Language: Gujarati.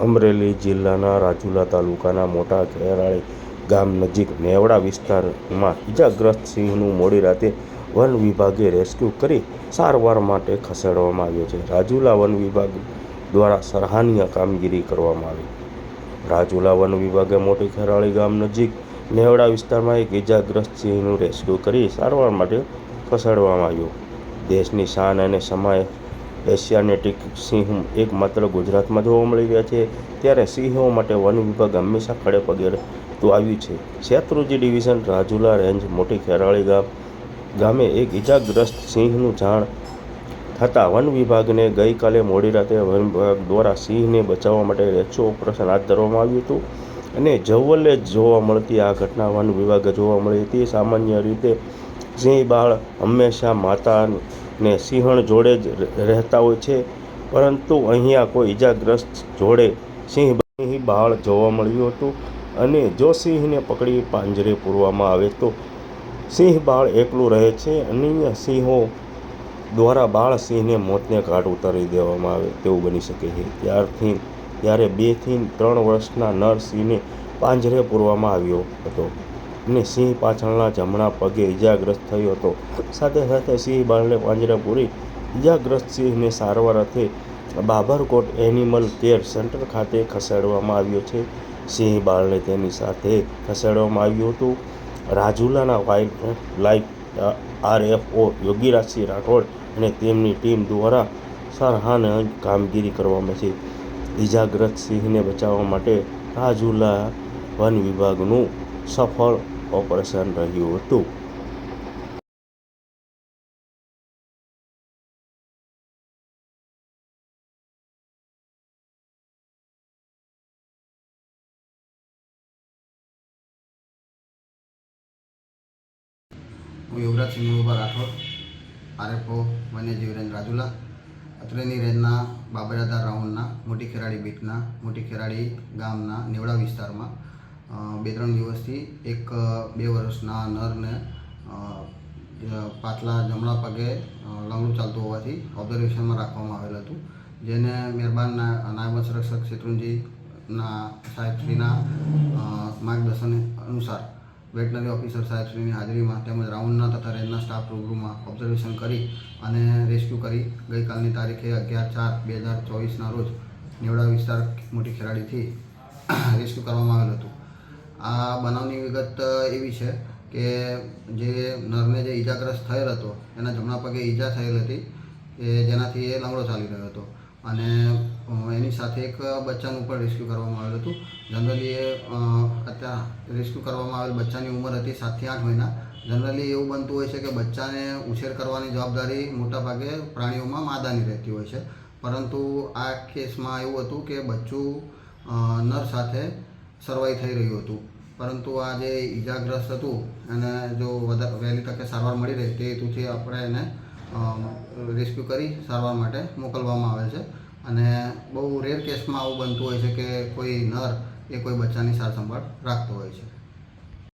અમરેલી જિલ્લાના રાજુલા તાલુકાના મોટા ખેરાળી ગામ નજીક નેવડા વિસ્તારમાં ઇજાગ્રસ્ત સિંહનું મોડી રાતે વન વિભાગે રેસ્ક્યુ કરી સારવાર માટે ખસેડવામાં આવ્યો છે. રાજુલા વન વિભાગ દ્વારા સરાહનીય કામગીરી કરવામાં આવી. રાજુલા વન વિભાગે મોટી ખેરાળી ગામ નજીક નેવડા વિસ્તારમાં એક ઇજાગ્રસ્ત સિંહનું રેસ્ક્યુ કરી સારવાર માટે ખસેડવામાં આવ્યું. દેશની શાન અને સમાય એશિયાનેટિક સિંહ એકમાત્ર ગુજરાતમાં જોવા મળી રહ્યા છે, ત્યારે સિંહો માટે વન વિભાગ હંમેશા ખડે પગે તો આવ્યું છે. શેત્રુંજી ડિવિઝન રાજુલા રેન્જ મોટી ખેરાળી ગામે એક ઇજાગ્રસ્ત સિંહનું જાણ થતાં વન વિભાગને ગઈકાલે મોડી રાતે વન વિભાગ દ્વારા સિંહને બચાવવા માટે રેસ્ક્યુ ઓપરેશન હાથ ધરવામાં આવ્યું હતું અને જવલ્લે જોવા મળતી આ ઘટના વન વિભાગે જોવા મળી હતી. સામાન્ય રીતે સિંહ બાળ હંમેશા માતા ને સિંહણ જોડે જ રહેતા હોય છે, પરંતુ અહીંયા કોઈ ઇજાગ્રસ્ત જોડે સિંહ બાળ જોવા મળ્યું હતું અને જો સિંહને પકડી પાંજરે પૂરવામાં આવે તો સિંહ બાળ એકલું રહે છે. અન્ય સિંહો દ્વારા બાળ સિંહને મોતને ઘાટ ઉતારી દેવામાં આવે તેવું બની શકે છે. ત્યારે 2 થી 3 વર્ષના નર સિંહને પાંજરે પૂરવામાં આવ્યો હતો અને સિંહ પાછળના જમણા પગે ઇજાગ્રસ્ત થયો હતો. સાથે સાથે સિંહ બાળને પાંજરે પૂરી ઇજાગ્રસ્ત સિંહને સારવાર અર્થે બાબરકોટ એનિમલ કેર સેન્ટર ખાતે ખસેડવામાં આવ્યો છે. સિંહ બાળને તેની સાથે ખસેડવામાં આવ્યું હતું. રાજુલાના વાઇલ્ડ લાઇફ RFO યોગીરાજસિંહ રાઠોડ અને તેમની ટીમ દ્વારા સરાહનીય કામગીરી કરવામાં છે. ઇજાગ્રસ્ત સિંહને બચાવવા માટે રાજુલા વન વિભાગનું સફળ ઓપરેશન રહ્યું હતું. હું યુવરાજસિંહ મુળુભા રાઠોડ, RFO વન્યજીવ રેન્જ રાજુલા, અત્રેની રેન્જના બાબરાદાર રાઉન્ડના મોટી ખેરાળી બીટના મોટી ખેરાળી ગામના નેવડા વિસ્તારમાં 2-3 દિવસથી એક 2 વર્ષના નરને પાછલા જમણા પગે લંગડું ચાલતું હોવાથી ઓબ્ઝર્વેશનમાં રાખવામાં આવેલ હતું, જેને મહેરબાન નાયબ સંરક્ષક શેત્રુંજીના સાહેબશ્રીના માર્ગદર્શન અનુસાર વેટનરી ઓફિસર સાહેબશ્રીની હાજરીમાં તેમજ રાઉન્ડના તથા રેન્જના સ્ટાફ રૂબરૂમાં ઓબ્ઝર્વેશન કરી અને રેસ્ક્યુ કરી ગઈકાલની તારીખે 11/4/2024ના રોજ નેવડા વિસ્તાર મોટી ખેરાડીથી રેસ્ક્યુ કરવામાં આવેલ હતું. આ બનાવની વિગત એવી છે કે જે નરને જે ઇજાગ્રસ્ત થયેલ હતો એના જમણા પગે ઈજા થયેલ હતી, જેનાથી એ લંગડો ચાલી રહ્યો હતો અને એની સાથે એક બચ્ચાનું પણ રેસ્ક્યુ કરવામાં આવેલું હતું. જનરલી અત્યારે રેસ્ક્યુ કરવામાં આવેલ બચ્ચાની ઉંમર હતી 7 થી 8 મહિના. જનરલી એવું બનતું હોય છે કે બચ્ચાને ઉછેર કરવાની જવાબદારી મોટાભાગે પ્રાણીઓમાં માદાની રહેતી હોય છે, પરંતુ આ કેસમાં એવું હતું કે બચ્ચું નર સાથે સરવાઈ થઈ રહ્યું હતું, પરંતુ આ જે ઇજાગ્રસ્ત હતું એને જો વહેલી તકે સારવાર મળી રહે તે હેતુથી આપણે એને રેસ્ક્યુ કરી સારવાર માટે મોકલવામાં આવેલ છે. અને બહુ રેર કેસમાં આવું બનતું હોય છે કે કોઈ નર એ કોઈ બચ્ચાની સાર સંભાળ રાખતો હોય છે.